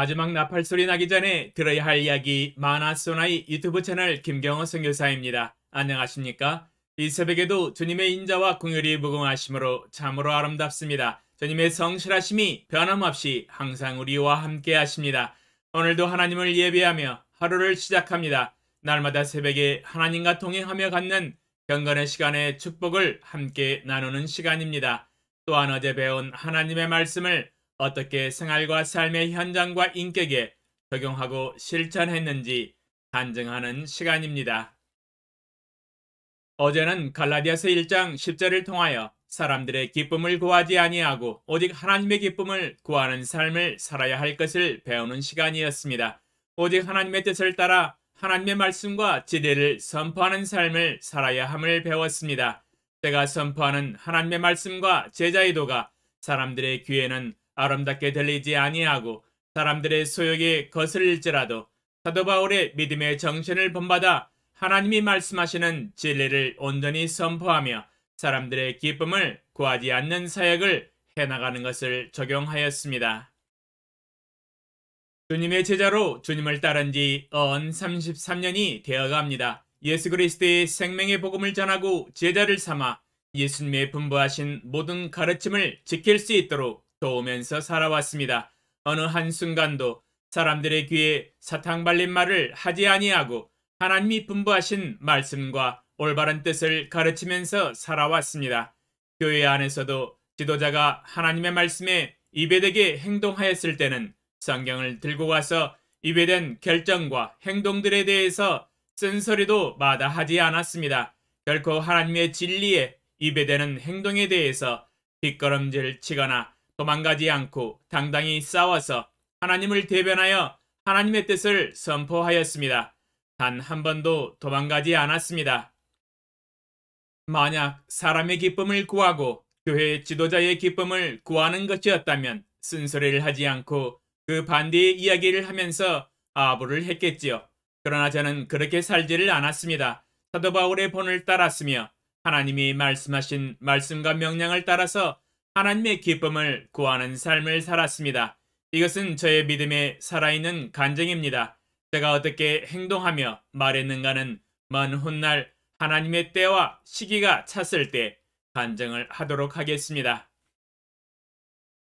마지막 나팔 소리 나기 전에 들어야 할 이야기 마나소나이 유튜브 채널 김경호 선교사입니다. 안녕하십니까? 이 새벽에도 주님의 인자와 긍휼이 무궁하심으로 참으로 아름답습니다. 주님의 성실하심이 변함없이 항상 우리와 함께 하십니다. 오늘도 하나님을 예배하며 하루를 시작합니다. 날마다 새벽에 하나님과 동행하며 갖는 경건의 시간의 축복을 함께 나누는 시간입니다. 또한 어제 배운 하나님의 말씀을 어떻게 생활과 삶의 현장과 인격에 적용하고 실천했는지 간증하는 시간입니다. 어제는 갈라디아서 1장 10절을 통하여 사람들의 기쁨을 구하지 아니하고 오직 하나님의 기쁨을 구하는 삶을 살아야 할 것을 배우는 시간이었습니다. 오직 하나님의 뜻을 따라 하나님의 말씀과 진리를 선포하는 삶을 살아야 함을 배웠습니다. 제가 선포하는 하나님의 말씀과 제자의도가 사람들의 귀에는 아름답게 들리지 아니하고 사람들의 소욕에 거슬릴지라도 사도 바울의 믿음의 정신을 본받아 하나님이 말씀하시는 진리를 온전히 선포하며 사람들의 기쁨을 구하지 않는 사역을 해나가는 것을 적용하였습니다. 주님의 제자로 주님을 따른 지 언 33년이 되어갑니다. 예수 그리스도의 생명의 복음을 전하고 제자를 삼아 예수님의 분부하신 모든 가르침을 지킬 수 있도록 도우면서 살아왔습니다. 어느 한순간도 사람들의 귀에 사탕 발린 말을 하지 아니하고 하나님이 분부하신 말씀과 올바른 뜻을 가르치면서 살아왔습니다. 교회 안에서도 지도자가 하나님의 말씀에 입에되게 행동하였을 때는 성경을 들고 가서 입에된 결정과 행동들에 대해서 쓴소리도 마다하지 않았습니다. 결코 하나님의 진리에 입에되는 행동에 대해서 뒷걸음질 치거나 도망가지 않고 당당히 싸워서 하나님을 대변하여 하나님의 뜻을 선포하였습니다. 단 한 번도 도망가지 않았습니다. 만약 사람의 기쁨을 구하고 교회 지도자의 기쁨을 구하는 것이었다면 쓴소리를 하지 않고 그 반대의 이야기를 하면서 아부를 했겠지요. 그러나 저는 그렇게 살지를 않았습니다. 사도 바울의 본을 따랐으며 하나님이 말씀하신 말씀과 명령을 따라서 하나님의 기쁨을 구하는 삶을 살았습니다. 이것은 저의 믿음에 살아있는 간증입니다. 제가 어떻게 행동하며 말했는가는 먼 훗날 하나님의 때와 시기가 찼을 때 간증을 하도록 하겠습니다.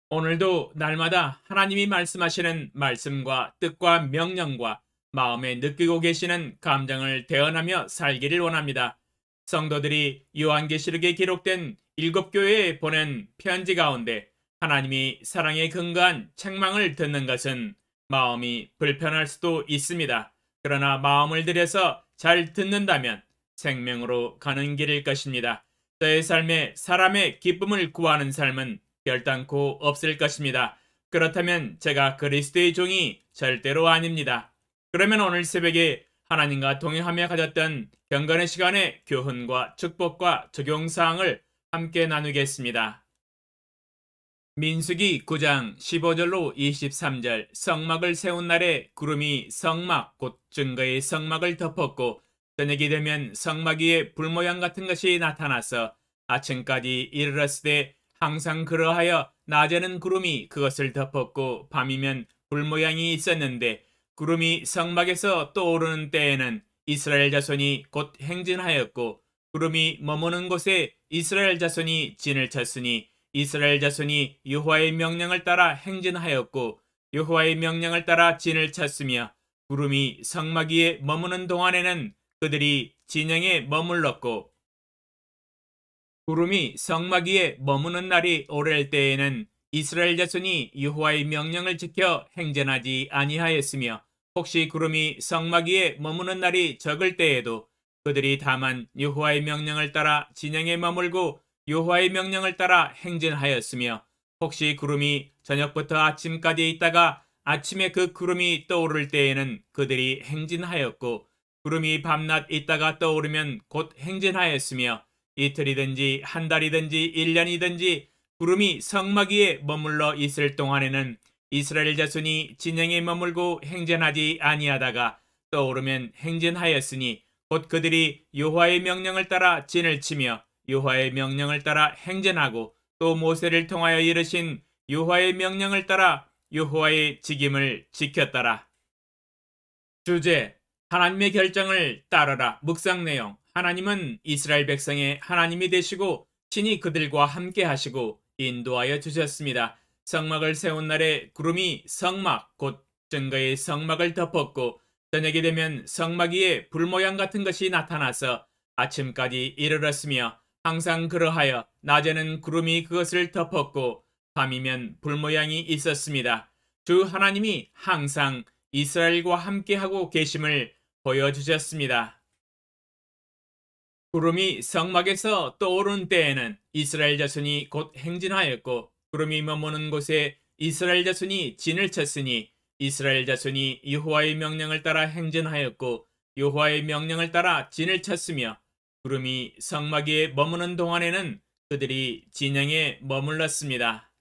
오늘도 날마다 하나님이 말씀하시는 말씀과 뜻과 명령과 마음에 느끼고 계시는 감정을 대언하며 살기를 원합니다. 성도들이 요한계시록에 기록된 7교회에 보낸 편지 가운데 하나님이 사랑에 근거한 책망을 듣는 것은 마음이 불편할 수도 있습니다. 그러나 마음을 들여서 잘 듣는다면 생명으로 가는 길일 것입니다. 저의 삶에 사람의 기쁨을 구하는 삶은 결단코 없을 것입니다. 그렇다면 제가 그리스도의 종이 절대로 아닙니다. 그러면 오늘 새벽에 하나님과 동행하며 가졌던 경건의 시간의 교훈과 축복과 적용사항을 함께 나누겠습니다. 민수기 9장 15절로 23절 성막을 세운 날에 구름이 성막 곧 증거의 성막을 덮었고 저녁이 되면 성막 위에 불모양 같은 것이 나타나서 아침까지 이르렀으되 항상 그러하여 낮에는 구름이 그것을 덮었고 밤이면 불모양이 있었는데 구름이 성막에서 떠오르는 때에는 이스라엘 자손이 곧 행진하였고 구름이 머무는 곳에 이스라엘 자손이 진을 쳤으니 이스라엘 자손이 여호와의 명령을 따라 행진하였고 여호와의 명령을 따라 진을 쳤으며 구름이 성막 위에 머무는 동안에는 그들이 진영에 머물렀고 구름이 성막 위에 머무는 날이 오를 때에는 이스라엘 자손이 여호와의 명령을 지켜 행진하지 아니하였으며 혹시 구름이 성막 위에 머무는 날이 적을 때에도 그들이 다만 여호와의 명령을 따라 진영에 머물고 여호와의 명령을 따라 행진하였으며 혹시 구름이 저녁부터 아침까지 있다가 아침에 그 구름이 떠오를 때에는 그들이 행진하였고 구름이 밤낮 있다가 떠오르면 곧 행진하였으며 이틀이든지 한 달이든지 1년이든지 구름이 성막 위에 머물러 있을 동안에는 이스라엘 자손이 진영에 머물고 행진하지 아니하다가 떠오르면 행진하였으니 곧 그들이 여호와의 명령을 따라 진을 치며 여호와의 명령을 따라 행진하고 또 모세를 통하여 이르신 여호와의 명령을 따라 여호와의 직임을 지켰더라. 주제: 하나님의 결정을 따르라. 묵상 내용: 하나님은 이스라엘 백성의 하나님이 되시고 친히 그들과 함께 하시고 인도하여 주셨습니다. 성막을 세운 날에 구름이 성막 곧 증거의 성막을 덮었고 저녁이 되면 성막 위에 불 모양 같은 것이 나타나서 아침까지 이르렀으며 항상 그러하여 낮에는 구름이 그것을 덮었고 밤이면 불 모양이 있었습니다. 주 하나님이 항상 이스라엘과 함께하고 계심을 보여주셨습니다. 구름이 성막에서 떠오른 때에는 이스라엘 자손이 곧 행진하였고 구름이 머무는 곳에 이스라엘 자손이 진을 쳤으니 이스라엘 자손이 여호와의 명령을 따라 행진하였고 여호와의 명령을 따라 진을 쳤으며 구름이 성막 위에 머무는 동안에는 그들이 진영에 머물렀습니다.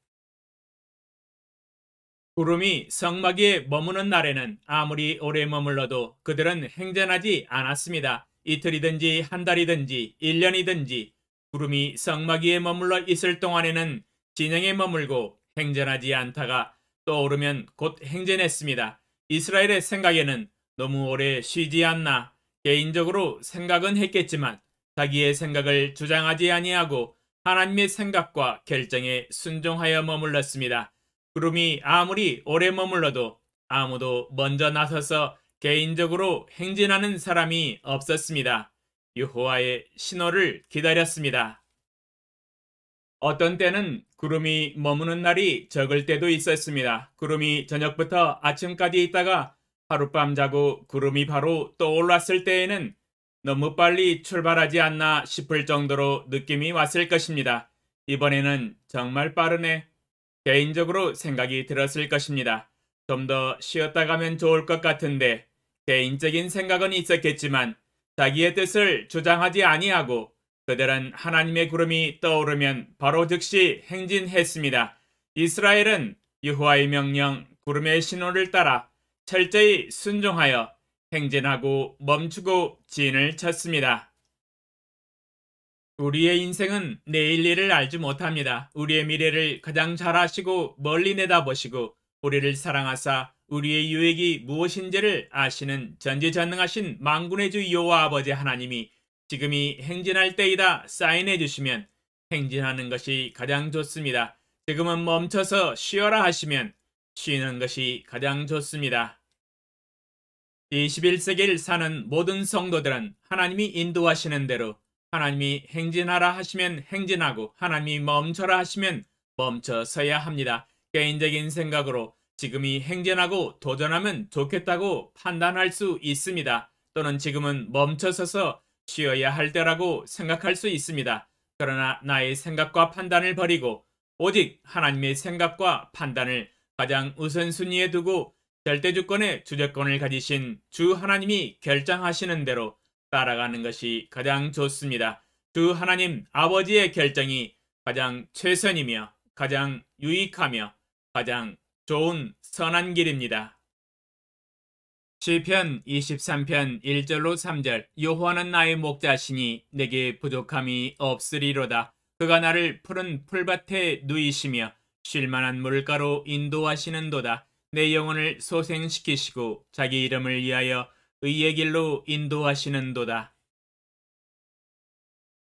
구름이 성막 위에 머무는 날에는 아무리 오래 머물러도 그들은 행진하지 않았습니다. 이틀이든지 한 달이든지 1년이든지 구름이 성막 위에 머물러 있을 동안에는 진영에 머물고 행진하지 않다가 떠오르면 곧 행진했습니다. 이스라엘의 생각에는 너무 오래 쉬지 않나 개인적으로 생각은 했겠지만 자기의 생각을 주장하지 아니하고 하나님의 생각과 결정에 순종하여 머물렀습니다. 구름이 아무리 오래 머물러도 아무도 먼저 나서서 개인적으로 행진하는 사람이 없었습니다. 여호와의 신호를 기다렸습니다. 어떤 때는 구름이 머무는 날이 적을 때도 있었습니다. 구름이 저녁부터 아침까지 있다가 하룻밤 자고 구름이 바로 떠올랐을 때에는 너무 빨리 출발하지 않나 싶을 정도로 느낌이 왔을 것입니다. 이번에는 정말 빠르네. 개인적으로 생각이 들었을 것입니다. 좀 더 쉬었다 가면 좋을 것 같은데 개인적인 생각은 있었겠지만 자기의 뜻을 주장하지 아니하고 그들은 하나님의 구름이 떠오르면 바로 즉시 행진했습니다. 이스라엘은 여호와의 명령 구름의 신호를 따라 철저히 순종하여 행진하고 멈추고 진을 쳤습니다. 우리의 인생은 내일 일을 알지 못합니다. 우리의 미래를 가장 잘 아시고 멀리 내다보시고 우리를 사랑하사 우리의 유익이 무엇인지를 아시는 전지전능하신 만군의 주 여호와 아버지 하나님이 지금이 행진할 때이다 사인해 주시면 행진하는 것이 가장 좋습니다. 지금은 멈춰서 쉬어라 하시면 쉬는 것이 가장 좋습니다. 21세기를 사는 모든 성도들은 하나님이 인도하시는 대로 하나님이 행진하라 하시면 행진하고 하나님이 멈춰라 하시면 멈춰서야 합니다. 개인적인 생각으로 지금이 행진하고 도전하면 좋겠다고 판단할 수 있습니다. 또는 지금은 멈춰서서 쉬어야 할 때라고 생각할 수 있습니다. 그러나 나의 생각과 판단을 버리고 오직 하나님의 생각과 판단을 가장 우선순위에 두고 절대주권의 주재권을 가지신 주 하나님이 결정하시는 대로 따라가는 것이 가장 좋습니다. 주 하나님 아버지의 결정이 가장 최선이며 가장 유익하며 가장 좋은 선한 길입니다. 시편 23편 1절로 3절 여호와는 나의 목자시니 내게 부족함이 없으리로다. 그가 나를 푸른 풀밭에 누이시며 쉴만한 물가로 인도하시는도다. 내 영혼을 소생시키시고 자기 이름을 위하여 의의 길로 인도하시는도다.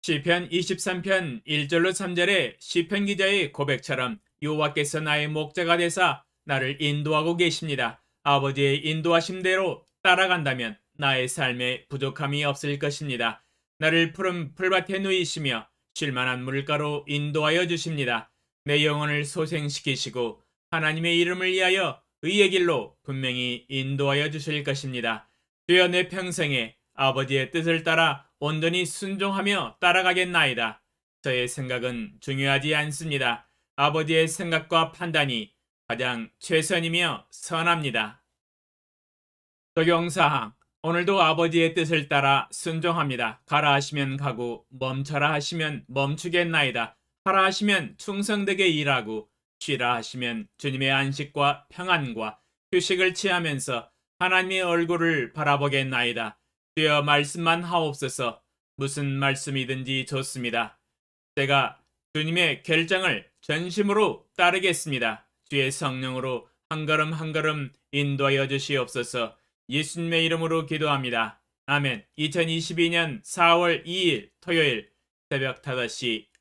시편 23편 1절로 3절의 시편 기자의 고백처럼 여호와께서 나의 목자가 되사 나를 인도하고 계십니다. 아버지의 인도하심대로 따라간다면 나의 삶에 부족함이 없을 것입니다. 나를 푸른 풀밭에 누이시며 쉴만한 물가로 인도하여 주십니다. 내 영혼을 소생시키시고 하나님의 이름을 위하여 의의 길로 분명히 인도하여 주실 것입니다. 주여 내 평생에 아버지의 뜻을 따라 온전히 순종하며 따라가겠나이다. 저의 생각은 중요하지 않습니다. 아버지의 생각과 판단이 가장 최선이며 선합니다. 적용사항: 오늘도 아버지의 뜻을 따라 순종합니다. 가라 하시면 가고 멈춰라 하시면 멈추겠나이다. 하라 하시면 충성되게 일하고 쉬라 하시면 주님의 안식과 평안과 휴식을 취하면서 하나님의 얼굴을 바라보겠나이다. 주여 말씀만 하옵소서. 무슨 말씀이든지 좋습니다. 제가 주님의 결정을 전심으로 따르겠습니다. 주의 성령으로 한 걸음 한 걸음 인도하여 주시옵소서. 예수님의 이름으로 기도합니다. 아멘. 2022년 4월 2일 토요일 새벽 5시